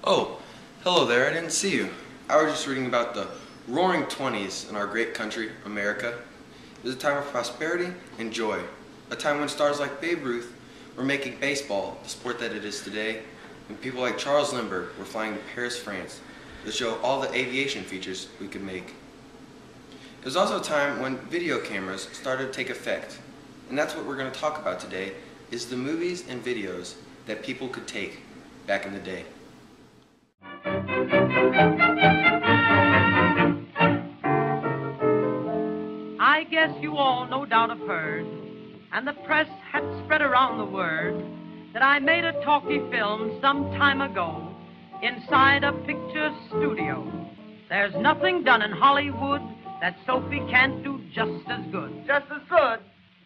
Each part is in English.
Oh, hello there, I didn't see you. I was just reading about the roaring 20s in our great country, America. It was a time of prosperity and joy. A time when stars like Babe Ruth were making baseball the sport that it is today, and people like Charles Lindbergh were flying to Paris, France to show all the aviation features we could make. It was also a time when video cameras started to take effect, and that's what we're going to talk about today, is the movies and videos that people could take back in the day. I guess you all no doubt have heard, and the press had spread around the word, that I made a talkie film some time ago inside a picture studio. There's nothing done in Hollywood that Sophie can't do just as good. Just as good?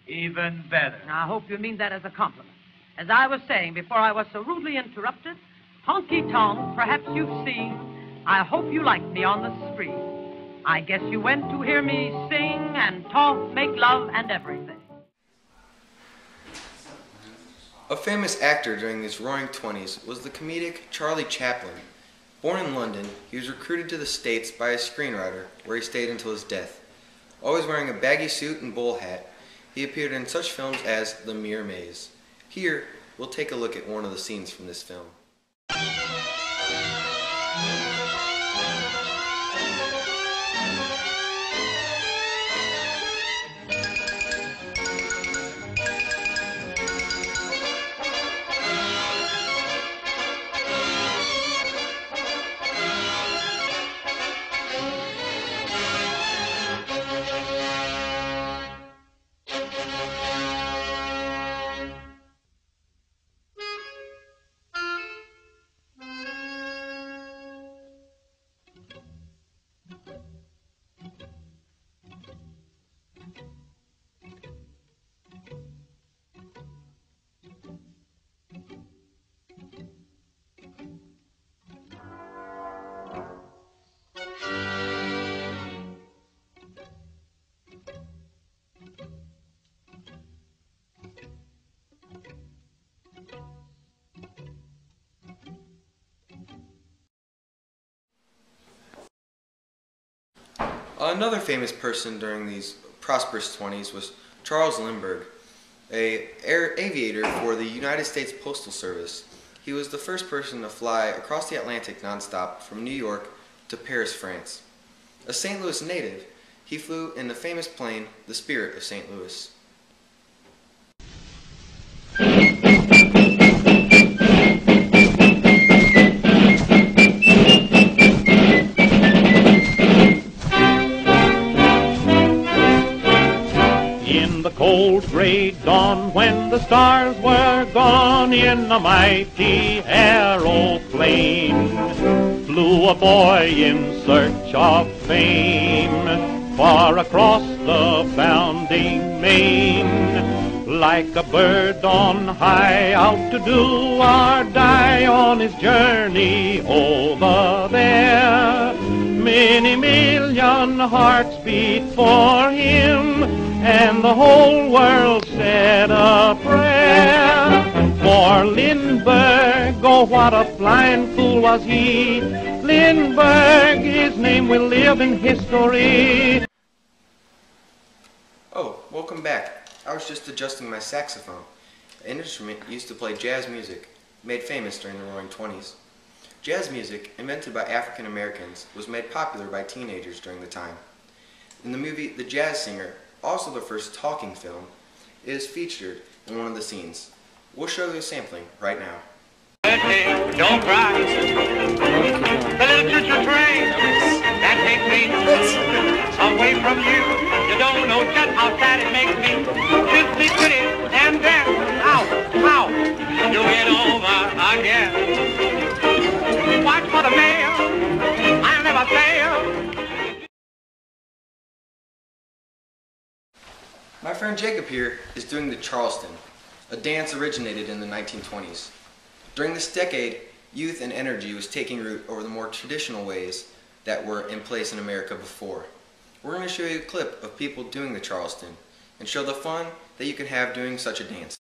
Even better. I hope you mean that as a compliment. As I was saying before I was so rudely interrupted, honky tonk, perhaps you've seen, I hope you like me on the screen. I guess you went to hear me sing and talk, make love, and everything. A famous actor during these roaring 20s was the comedic Charlie Chaplin. Born in London, he was recruited to the States by a screenwriter, where he stayed until his death. Always wearing a baggy suit and bowl hat, he appeared in such films as The Mere Maze. Here, we'll take a look at one of the scenes from this film. Another famous person during these prosperous 20s was Charles Lindbergh, an aviator for the United States Postal Service. He was the first person to fly across the Atlantic nonstop from New York to Paris, France. A St. Louis native, he flew in the famous plane, the Spirit of St. Louis. Cold gray dawn, when the stars were gone, in a mighty aeroplane flew a boy in search of fame, far across the bounding main. Like a bird on high, out to do or die on his journey over there. Many million hearts beat for him, and the whole world said a prayer for Lindbergh. Oh, what a flying fool was he! Lindbergh, his name will live in history. Oh, welcome back. I was just adjusting my saxophone, an instrument used to play jazz music, made famous during the roaring 20s. Jazz music, invented by African Americans, was made popular by teenagers during the time. In the movie The Jazz Singer, also the first talking film, it is featured in one of the scenes. We'll show you a sampling right now. Don't cry. The little choo-choo train that takes me away from you. You don't know just how sad it makes me. Kiss me pretty and then, ow, you get over again. Watch for the mail. I'll never fail. My friend Jacob here is doing the Charleston, a dance originated in the 1920s. During this decade, youth and energy was taking root over the more traditional ways that were in place in America before. We're going to show you a clip of people doing the Charleston and show the fun that you can have doing such a dance.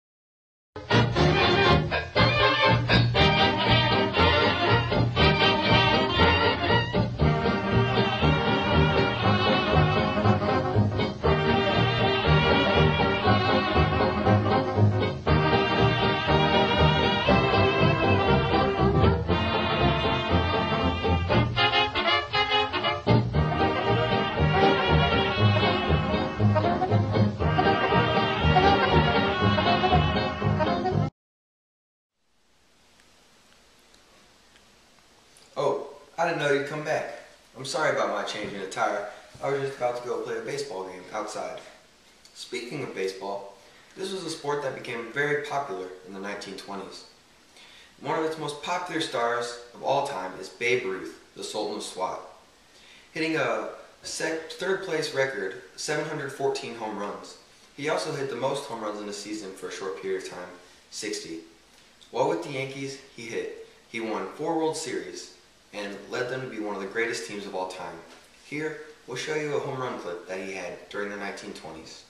I didn't know you'd come back. I'm sorry about my change in attire. I was just about to go play a baseball game outside. Speaking of baseball, this was a sport that became very popular in the 1920s. One of its most popular stars of all time is Babe Ruth, the Sultan of Swat, hitting a third place record, 714 home runs. He also hit the most home runs in a season for a short period of time, 60. While with the Yankees, he won 4 World Series and led them to be one of the greatest teams of all time. Here, we'll show you a home run clip that he had during the 1920s.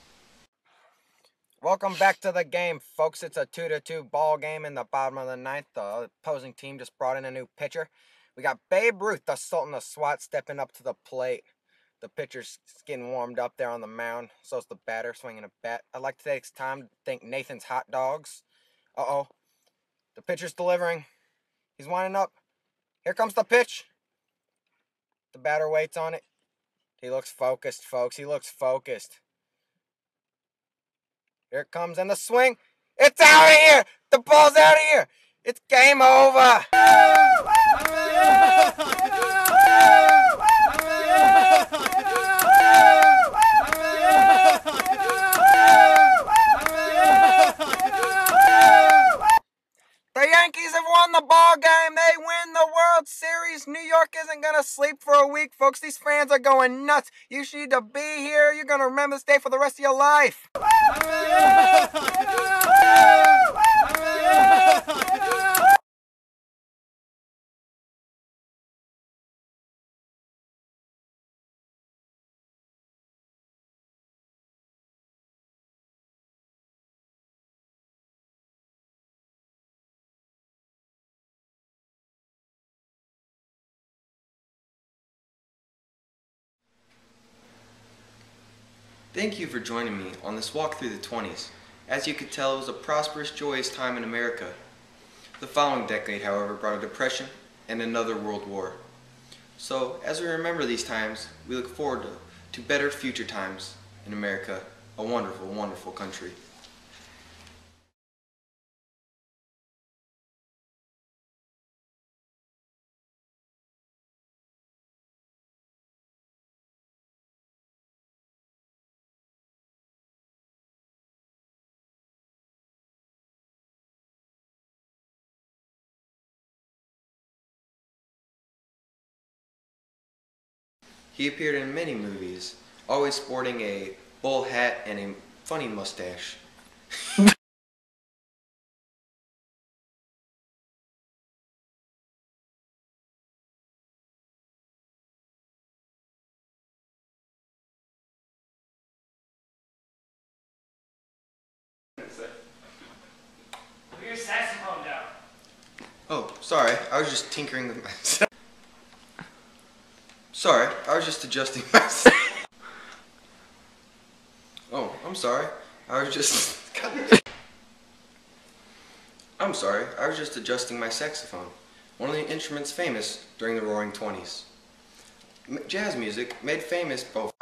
Welcome back to the game, folks. It's a 2-2 ball game in the bottom of the ninth. The opposing team just brought in a new pitcher. We got Babe Ruth, the Sultan of Swat, stepping up to the plate. The pitcher's getting warmed up there on the mound. So's the batter swinging a bat. I'd like to take this time to thank Nathan's Hot Dogs. Uh-oh. The pitcher's delivering. He's winding up. Here comes the pitch. The batter waits on it. He looks focused, folks. He looks focused. Here it comes, and the swing. It's out of here! The ball's out of here! It's game over! The Yankees have won the ball game. They win the World Series. New York isn't going to sleep for a week, folks. These fans are going nuts. You need to be here. You're going to remember this day for the rest of your life. Thank you for joining me on this walk through the 20s. As you could tell, it was a prosperous, joyous time in America. The following decade, however, brought a depression and another world war. So, as we remember these times, we look forward to better future times in America, a wonderful, wonderful country. He appeared in many movies, always sporting a bowl hat and a funny mustache. Put your saxophone down. Oh, sorry, I was just tinkering with myself. Sorry, I was just adjusting myself. Oh, I'm sorry. I was just... I'm sorry, I was just adjusting my saxophone. One of the instruments famous during the Roaring 20s. Jazz music made famous both